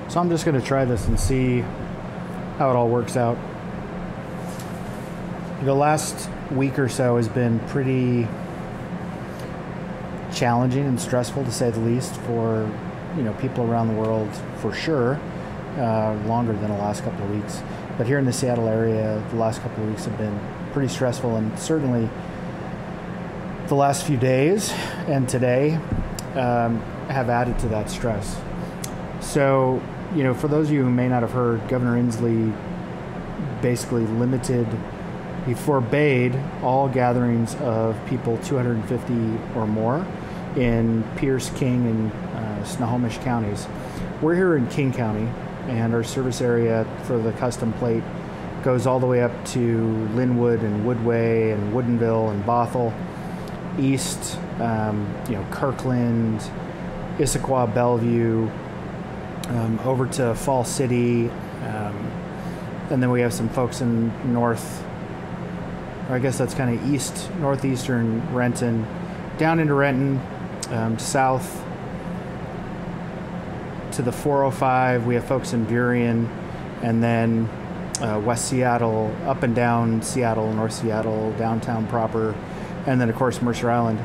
So I'm just going to try this and see how it all works out. The last week or so has been pretty challenging and stressful, to say the least, for people around the world, for sure, longer than the last couple of weeks. But here in the Seattle area, the last couple of weeks have been pretty stressful, and certainly the last few days and today have added to that stress. So, for those of you who may not have heard, Governor Inslee basically he forbade all gatherings of people 250 or more in Pierce, King, and Snohomish counties. We're here in King County, and our service area for the custom plate goes all the way up to Linwood and Woodway and Woodinville and Bothell, east, Kirkland, Issaquah, Bellevue, over to Fall City, and then we have some folks in north, or I guess that's kind of east, northeastern Renton, down into Renton, south to the 405. We have folks in Burien, and then West Seattle, up and down Seattle, North Seattle, downtown proper, and then of course Mercer Island.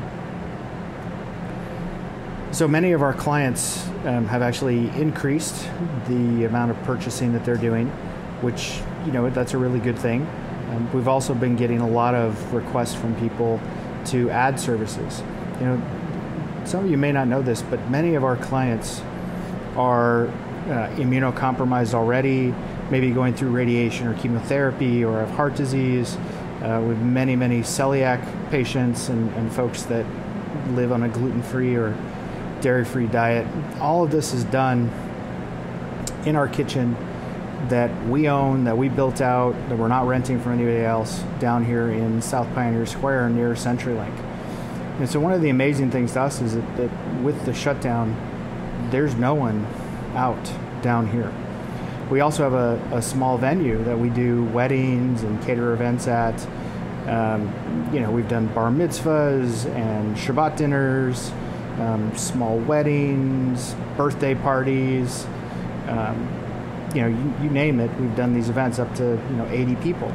So many of our clients have actually increased the amount of purchasing that they're doing, which, that's a really good thing. We've also been getting a lot of requests from people to add services. Some of you may not know this, but many of our clients are immunocompromised already, maybe going through radiation or chemotherapy, or have heart disease. With many celiac patients and folks that live on a gluten-free or dairy-free diet. All of this is done in our kitchen that we own, that we built out, that we're not renting from anybody else, down here in South Pioneer Square near CenturyLink. And so one of the amazing things to us is that with the shutdown, there's no one out down here. We also have a small venue that we do weddings and cater events at. We've done bar mitzvahs and Shabbat dinners, small weddings, birthday parties, you name it. We've done these events up to 80 people.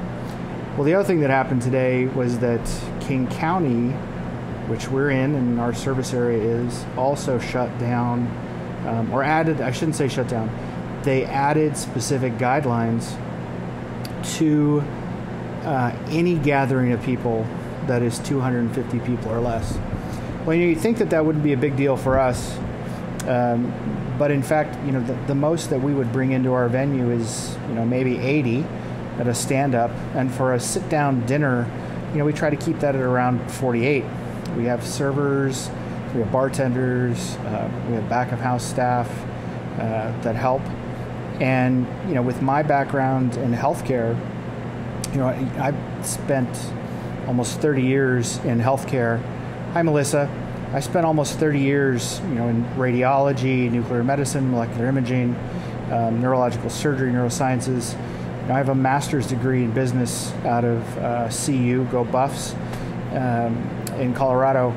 Well, the other thing that happened today was that King County, which we're in and our service area is, also shut down, or added, I shouldn't say shut down, they added specific guidelines to any gathering of people that is 250 people or less. Well, you think that wouldn't be a big deal for us, but in fact, the most that we would bring into our venue is, maybe 80 at a stand-up, and for a sit-down dinner, we try to keep that at around 48. We have servers, we have bartenders, we have back-of-house staff that help. And, with my background in healthcare, I've spent almost 30 years in healthcare. Hi, Melissa. I spent almost 30 years, in radiology, nuclear medicine, molecular imaging, neurological surgery, neurosciences. I have a master's degree in business out of CU, Go Buffs, in Colorado.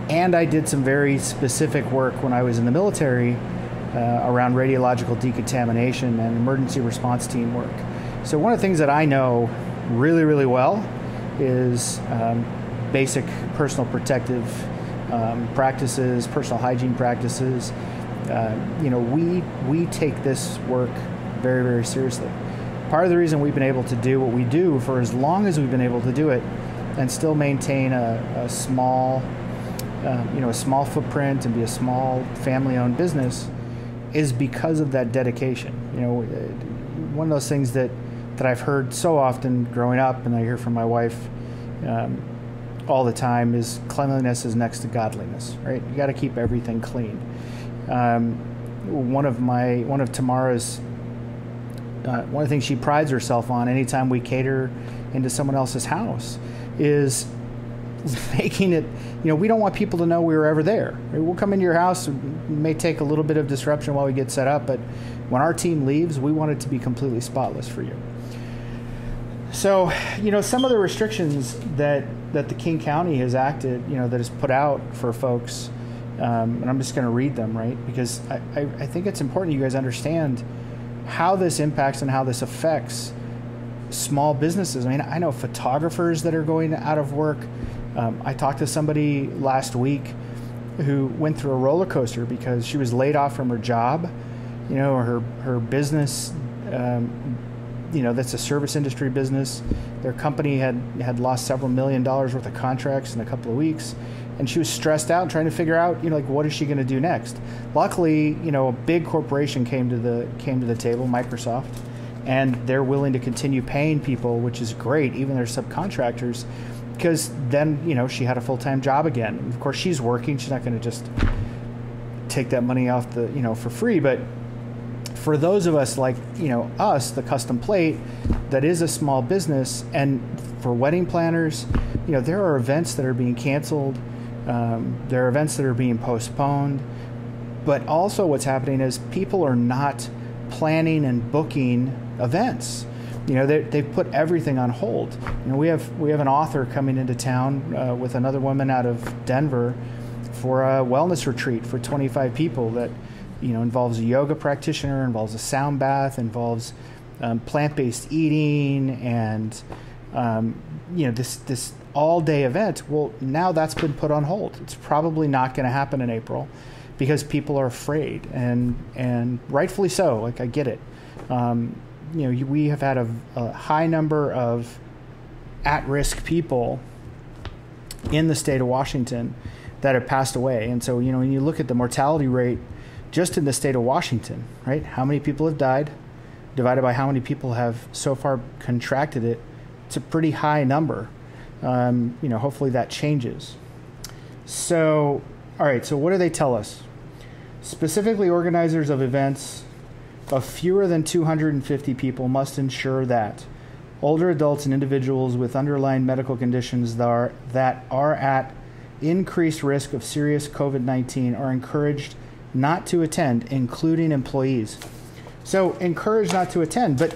And I did some very specific work when I was in the military around radiological decontamination and emergency response team work. So one of the things that I know really, really well is basic personal protective practices, personal hygiene practices. We take this work very, very seriously. Part of the reason we've been able to do what we do for as long as we've been able to do it and still maintain a small footprint and be a small family-owned business is because of that dedication. One of those things that I've heard so often growing up, and I hear from my wife all the time, is cleanliness is next to godliness, right? You got to keep everything clean. One of Tamara's, one of the things she prides herself on anytime we cater into someone else's house is making it, we don't want people to know we were ever there. We'll come into your house, it may take a little bit of disruption while we get set up, but when our team leaves, we want it to be completely spotless for you. So, some of the restrictions that the King County has acted, that is put out for folks, and I'm just going to read them, right? Because I think it's important you guys understand how this impacts and how this affects small businesses. I mean, I know photographers that are going out of work. I talked to somebody last week who went through a roller coaster because she was laid off from her job. You know, her business, that's a service industry business. Their company had lost several $1 million worth of contracts in a couple of weeks. And she was stressed out trying to figure out, what is she going to do next? Luckily, a big corporation came to the table, Microsoft, and they're willing to continue paying people, which is great, even their subcontractors, because then, she had a full-time job again. And of course, she's working. She's not going to just take that money off for free. But for those of us like, us, the custom plate, that is a small business, and for wedding planners, there are events that are being canceled. There are events that are being postponed. But also what's happening is people are not planning and booking events. They've put everything on hold. We have an author coming into town with another woman out of Denver for a wellness retreat for 25 people that involves a yoga practitioner, involves a sound bath, involves plant-based eating, and this all-day event. Well, now that's been put on hold. It's probably not going to happen in April because people are afraid, and rightfully so. Like, I get it. We have had a high number of at-risk people in the state of Washington that have passed away. And so, when you look at the mortality rate just in the state of Washington, right? How many people have died divided by how many people have so far contracted it, it's a pretty high number. Hopefully that changes. So, all right, so what do they tell us? Specifically, organizers of events of fewer than 250 people must ensure that older adults and individuals with underlying medical conditions that are at increased risk of serious COVID-19 are encouraged not to attend, including employees. So encouraged not to attend, but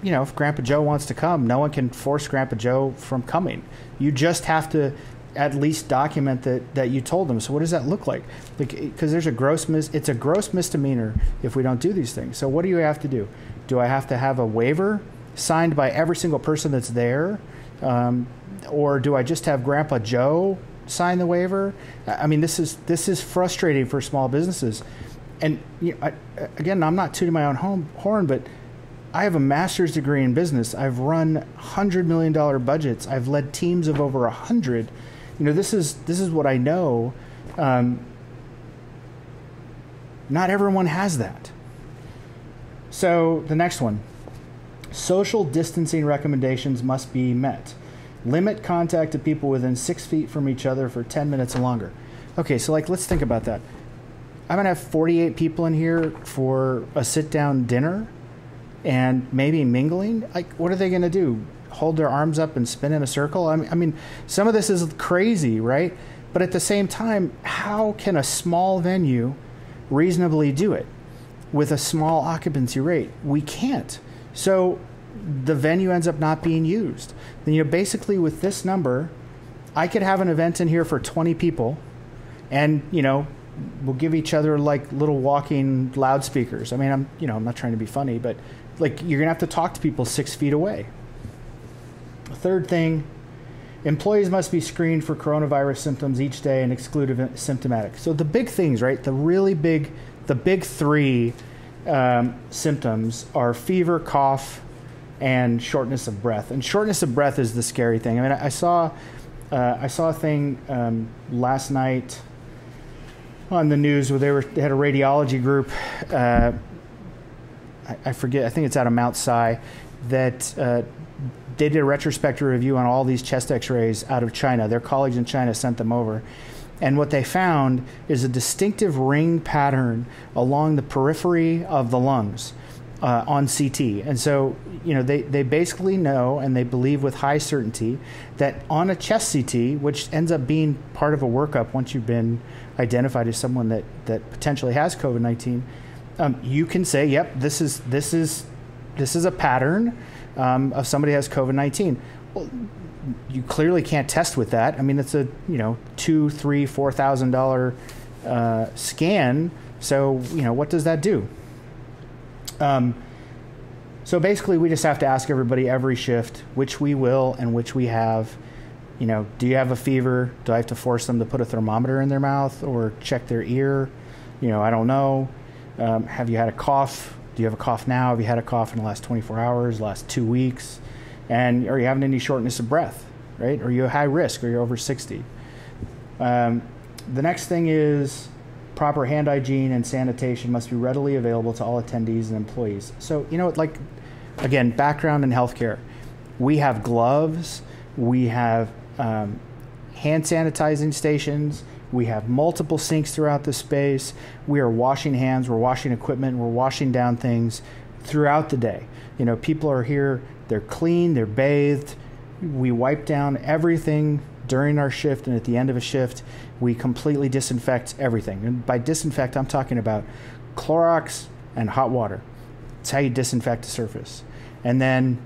if Grandpa Joe wants to come, no one can force Grandpa Joe from coming. You just have to at least document that you told them. So what does that look like? Because there's it's a gross misdemeanor if we don't do these things. So what do you have to do? Do I have to have a waiver signed by every single person that's there? Or do I just have Grandpa Joe sign the waiver? I mean, this is frustrating for small businesses. And again, I'm not tooting my own horn, but I have a master's degree in business. I've run $100 million budgets. I've led teams of over 100. This is what I know. Not everyone has that. So the next one, social distancing recommendations must be met. Limit contact to people within 6 feet from each other for 10 minutes or longer. Okay, so let's think about that. I'm gonna have 48 people in here for a sit-down dinner and maybe mingling. What are they gonna do? Hold their arms up and spin in a circle? I mean, some of this is crazy, right? But at the same time, how can a small venue reasonably do it with a small occupancy rate? We can't. So the venue ends up not being used. Then, basically with this number, I could have an event in here for 20 people, and, we'll give each other little walking loudspeakers. I mean, I'm not trying to be funny, but you're gonna have to talk to people 6 feet away. Third thing, employees must be screened for coronavirus symptoms each day and exclude symptomatic. So the big things, right? The big three symptoms are fever, cough, and shortness of breath. And shortness of breath is the scary thing. I mean, I saw a thing last night on the news where they had a radiology group. I forget. I think it's out of Mount Si that they did a retrospective review on all these chest X-rays out of China. Their colleagues in China sent them over. And what they found is a distinctive ring pattern along the periphery of the lungs on CT. And so, they basically know, and they believe with high certainty, that on a chest CT, which ends up being part of a workup once you've been identified as someone that potentially has COVID-19, you can say, yep, this is a pattern of somebody who has COVID-19. Well, you clearly can't test with that. I mean, it's a $2,000, $3,000, $4,000 scan. So, what does that do? So basically, we just have to ask everybody every shift, which we will and which we have. Do you have a fever? Do I have to force them to put a thermometer in their mouth or check their ear? I don't know. Have you had a cough? Do you have a cough now? Have you had a cough in the last 24 hours, last 2 weeks? And are you having any shortness of breath, right? Are you high risk? Are you over 60? The next thing is proper hand hygiene and sanitation must be readily available to all attendees and employees. So, again, background in healthcare. We have gloves. We have hand sanitizing stations. We have multiple sinks throughout the space. We are washing hands. We're washing equipment. We're washing down things throughout the day. People are here. They're clean. They're bathed. We wipe down everything during our shift, and at the end of a shift, we completely disinfect everything. And by disinfect, I'm talking about Clorox and hot water. It's how you disinfect a surface. And then,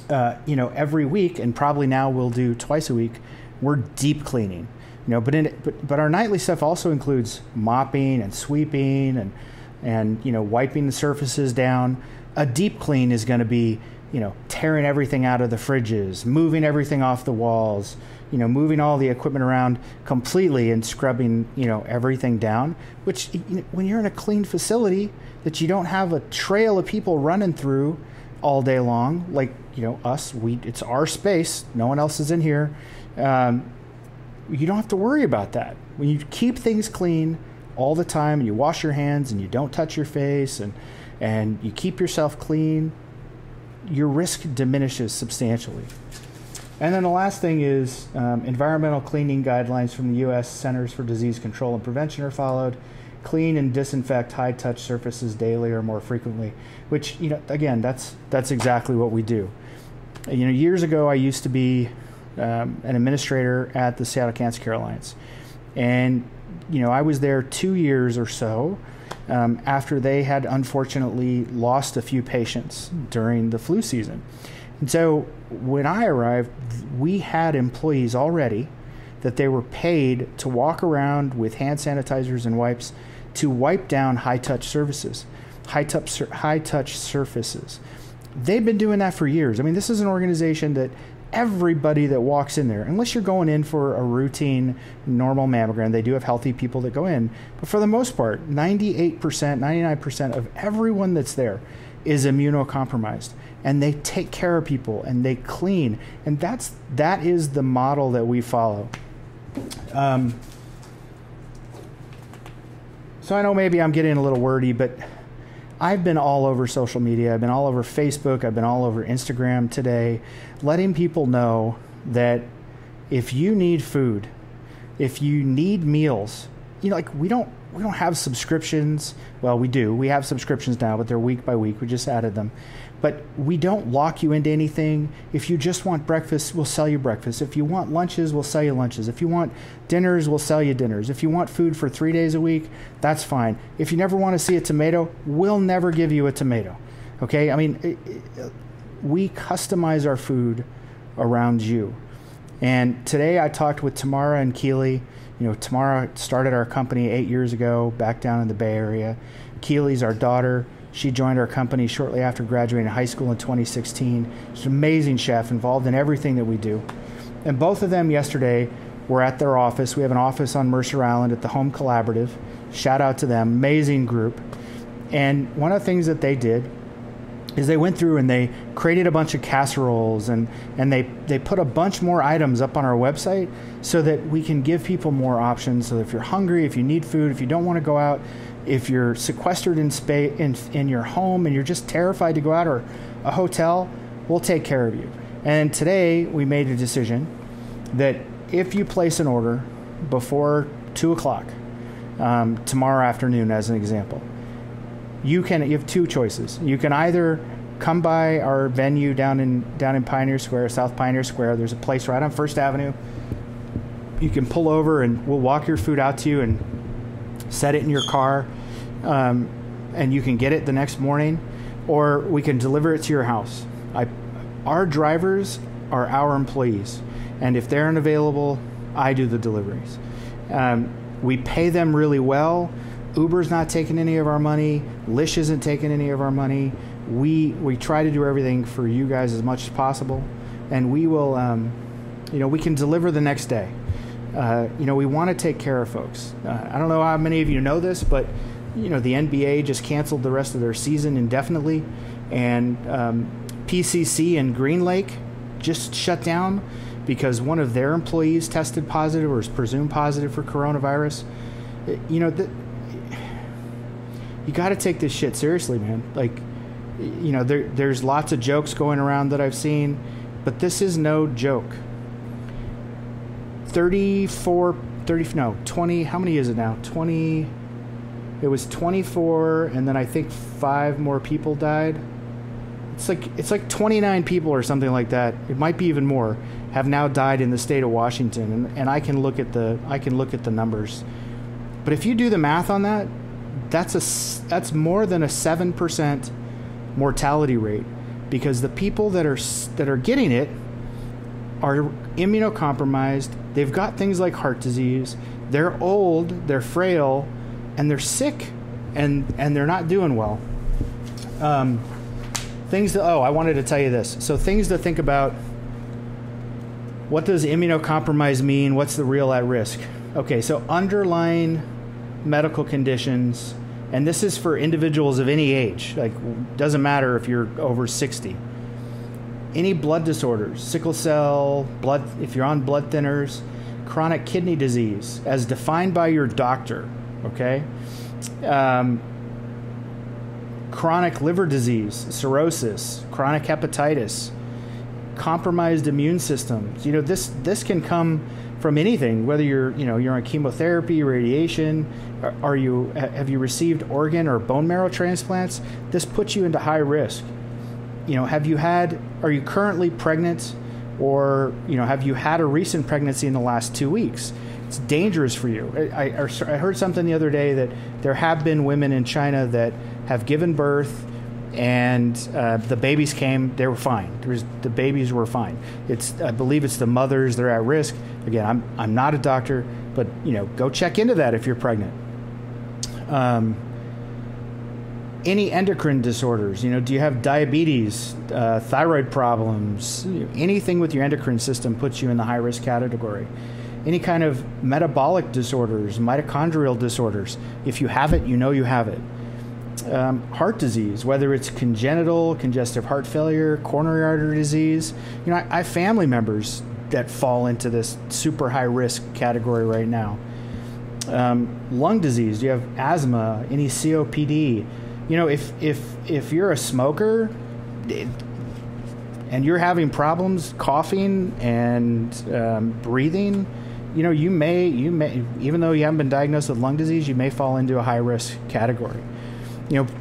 every week, and probably now we'll do twice a week, we're deep cleaning. But our nightly stuff also includes mopping and sweeping and wiping the surfaces down. A deep clean is going to be tearing everything out of the fridges, moving everything off the walls, moving all the equipment around completely and scrubbing, everything down, which when you're in a clean facility that you don't have a trail of people running through all day long, like, us, it's our space. No one else is in here. You don't have to worry about that. When you keep things clean all the time and you wash your hands and you don't touch your face and you keep yourself clean, your risk diminishes substantially. And then the last thing is environmental cleaning guidelines from the U.S. Centers for Disease Control and Prevention are followed. Clean and disinfect high-touch surfaces daily or more frequently, which, again, that's exactly what we do. Years ago, I used to be an administrator at the Seattle Cancer Care Alliance. And, I was there 2 years or so after they had unfortunately lost a few patients during the flu season. And so when I arrived, we had employees already that they were paid to walk around with hand sanitizers and wipes to wipe down high-touch surfaces. High-touch surfaces. They've been doing that for years. I mean, this is an organization that everybody that walks in there, unless you're going in for a routine normal mammogram, they do have healthy people that go in, but for the most part, 98%, 99% of everyone that's there is immunocompromised, and they take care of people and they clean, and that is the model that we follow. So I know maybe I'm getting a little wordy, but I've been all over social media. I've been all over Facebook. I've been all over Instagram today, letting people know that if you need food, if you need meals, we don't have subscriptions. Well, we do. We have subscriptions now, but they're week by week. We just added them. But we don't lock you into anything. If you just want breakfast, we'll sell you breakfast. If you want lunches, we'll sell you lunches. If you want dinners, we'll sell you dinners. If you want food for 3 days a week, that's fine. If you never want to see a tomato, we'll never give you a tomato. Okay? I mean, we customize our food around you. And today I talked with Tamara and Keely. Tamara started our company 8 years ago back down in the Bay Area. Keely's our daughter. She joined our company shortly after graduating high school in 2016. She's an amazing chef, involved in everything that we do. And both of them yesterday were at their office. We have an office on Mercer Island at the Home Collaborative. Shout out to them, amazing group. And one of the things that they did is they went through and they created a bunch of casseroles and they put a bunch more items up on our website so that we can give people more options. So if you're hungry, if you need food, if you don't want to go out, if you're sequestered in your home and you're just terrified to go out, or a hotel, we'll take care of you. And today we made a decision that if you place an order before 2 o'clock tomorrow afternoon, as an example, you have two choices. You can either come by our venue down in Pioneer Square, South Pioneer Square. There's a place right on First Avenue. You can pull over and we'll walk your food out to you and set it in your car, and you can get it the next morning, or we can deliver it to your house. Our drivers are our employees, and if they're unavailable, I do the deliveries. We pay them really well. Uber's not taking any of our money. Lyft isn't taking any of our money. We try to do everything for you guys as much as possible, and we will, we can deliver the next day. We want to take care of folks. I don't know how many of you know this, but the NBA just canceled the rest of their season indefinitely, and PCC in Green Lake just shut down because one of their employees tested positive or is presumed positive for coronavirus. You got to take this shit seriously, man. Like, there's lots of jokes going around that I've seen, but this is no joke. 20, how many is it now? 20, it was 24, and then I think 5 more people died. It's like 29 people or something like that. It might be even more, have now died in the state of Washington, and I can look at the numbers. But if you do the math on that, that's more than a 7% mortality rate, because the people that are getting it are immunocompromised. They've got things like heart disease. They're old, they're frail, and they're sick, and they're not doing well. I wanted to tell you this. So things to think about. What does immunocompromised mean? What's the real at risk? Okay, so underlying medical conditions, and this is for individuals of any age. Like, doesn't matter if you're over 60. Any blood disorders, sickle cell, if you're on blood thinners, chronic kidney disease, as defined by your doctor, okay? Chronic liver disease, cirrhosis, chronic hepatitis, compromised immune systems. This can come from anything, whether you're on chemotherapy, radiation, have you received organ or bone marrow transplants? This puts you into high risk. Are you currently pregnant, or have you had a recent pregnancy in the last 2 weeks? It's dangerous for you. I heard something the other day that there have been women in China that have given birth, and the babies came, they were fine. The babies were fine. I believe it's the mothers that are at risk. Again, I'm not a doctor, but go check into that if you're pregnant. Any endocrine disorders, do you have diabetes, thyroid problems? Anything with your endocrine system puts you in the high risk category. Any kind of metabolic disorders, mitochondrial disorders. If you have it, you have it. Heart disease, whether it's congenital, congestive heart failure, coronary artery disease. I have family members that fall into this super high risk category right now. Lung disease, do you have asthma, any COPD? If you're a smoker and you're having problems coughing and breathing, you may, even though you haven't been diagnosed with lung disease, you may fall into a high risk category.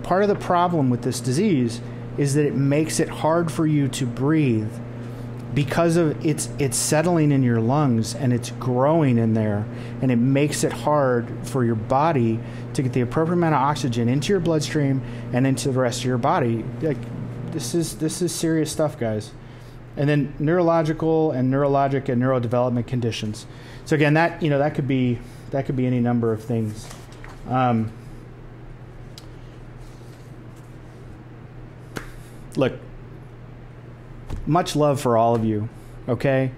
Part of the problem with this disease is that it makes it hard for you to breathe because of it's settling in your lungs and it's growing in there, and it makes it hard for your body to get the appropriate amount of oxygen into your bloodstream and into the rest of your body. Like, this is serious stuff, guys. And then neurological and neurologic and neurodevelopment conditions. So again, that could be any number of things. Look, much love for all of you, okay?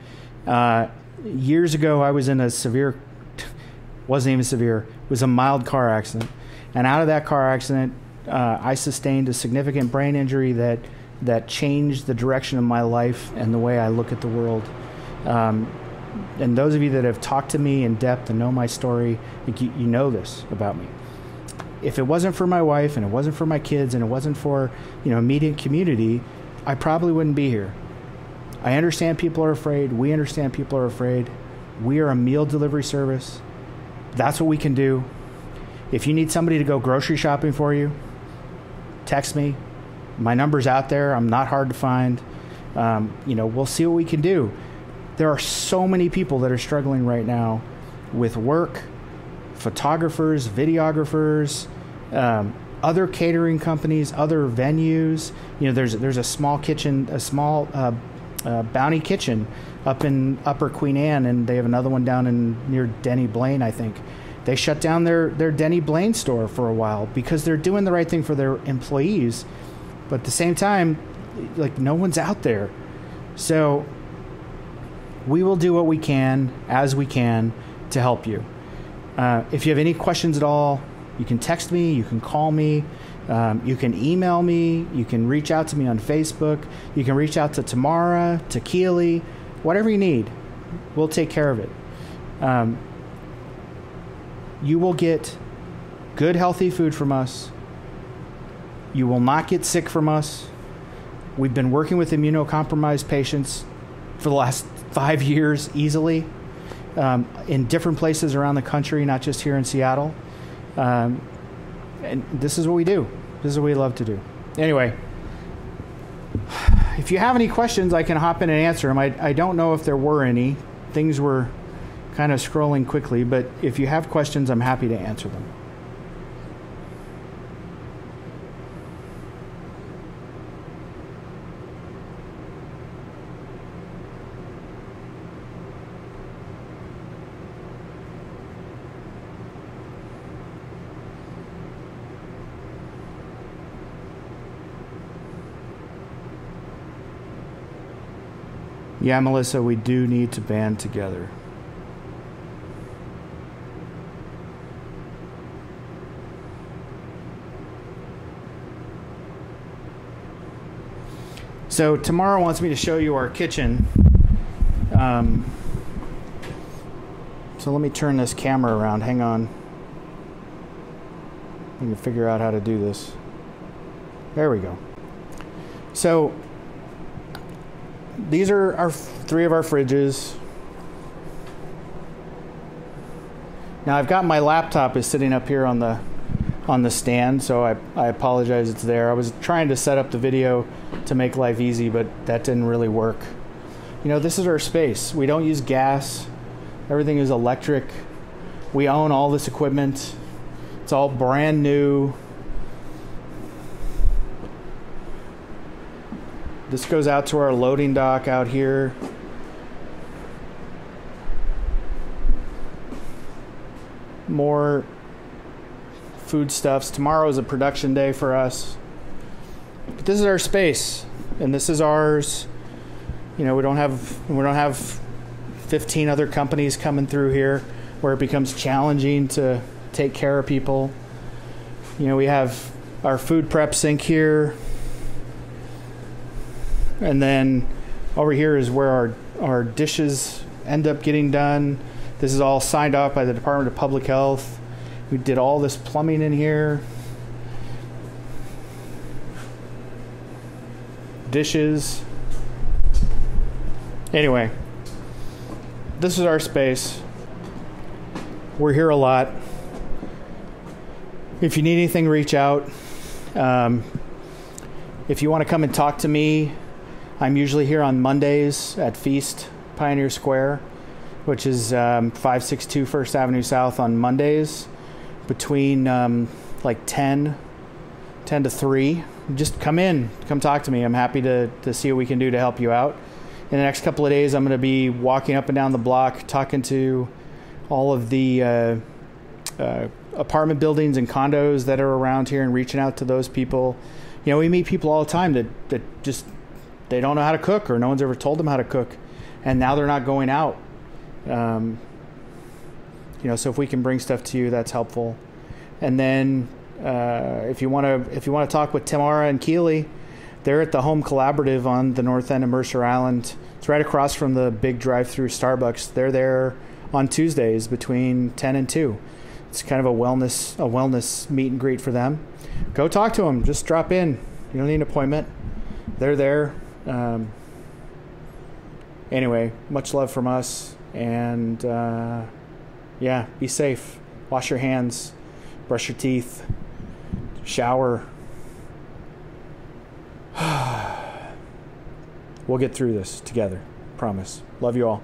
Years ago, I was in wasn't even severe, it was a mild car accident. And out of that car accident, I sustained a significant brain injury that changed the direction of my life and the way I look at the world. And those of you that have talked to me in depth and know my story, you know this about me. If it wasn't for my wife and it wasn't for my kids and it wasn't for, immediate community, I probably wouldn't be here. I understand people are afraid. We understand people are afraid. We are a meal delivery service. That's what we can do. If you need somebody to go grocery shopping for you, text me. My number's out there. I'm not hard to find. We'll see what we can do. There are so many people that are struggling right now with work, photographers, videographers, other catering companies, other venues. There's a small kitchen, Bounty Kitchen up in Upper Queen Anne, and they have another one down near Denny Blaine, I think. They shut down their Denny Blaine store for a while because they're doing the right thing for their employees. But at the same time, like, no one's out there. So we will do what we can as we can to help you. If you have any questions at all, you can text me, you can call me, you can email me, you can reach out to me on Facebook, you can reach out to Tamara, to Keely, whatever you need, we'll take care of it. You will get good, healthy food from us. You will not get sick from us. We've been working with immunocompromised patients for the last 5 years easily, in different places around the country, not just here in Seattle. And this is what we do. This is what we love to do. Anyway, if you have any questions, I can hop in and answer them. I don't know if there were any. Things were kind of scrolling quickly, but if you have questions, I'm happy to answer them. Yeah, Melissa, we do need to band together. So Tamara wants me to show you our kitchen. So let me turn this camera around. Hang on. I can figure out how to do this. There we go. So these are our 3 of our fridges. Now I've got my laptop is sitting up here on the stand, so I apologize it's there. I was trying to set up the video to make life easy, but that didn't really work. You know, this is our space. We don't use gas. Everything is electric. We own all this equipment. It's all brand new. This goes out to our loading dock out here. More foodstuffs. Tomorrow is a production day for us. But this is our space, and this is ours. You know, we don't have 15 other companies coming through here where it becomes challenging to take care of people. You know, we have our food prep sink here. And then over here is where our dishes end up getting done. This is all signed off by the Department of Public Health. We did all this plumbing in here. Dishes. Anyway, this is our space. We're here a lot. If you need anything, reach out. If you want to come and talk to me, I'm usually here on Mondays at Feast Pioneer Square, which is 562 First Avenue South on Mondays between like 10 to 3. Just come in, come talk to me. I'm happy to see what we can do to help you out. In the next couple of days, I'm going to be walking up and down the block, talking to all of the apartment buildings and condos that are around here and reaching out to those people. You know, we meet people all the time that just, they don't know how to cook, or no one's ever told them how to cook, and now they're not going out. You know, so if we can bring stuff to you, that's helpful. And then if you want to talk with Tamara and Keely, they're at the Home Collaborative on the north end of Mercer Island. It's right across from the big drive-through Starbucks. They're there on Tuesdays between 10 and 2. It's kind of a wellness meet and greet for them. Go talk to them. Just drop in. You don't need an appointment. They're there. Anyway, much love from us, and yeah, be safe. Wash your hands, brush your teeth, shower. We'll get through this together. Promise. Love you all.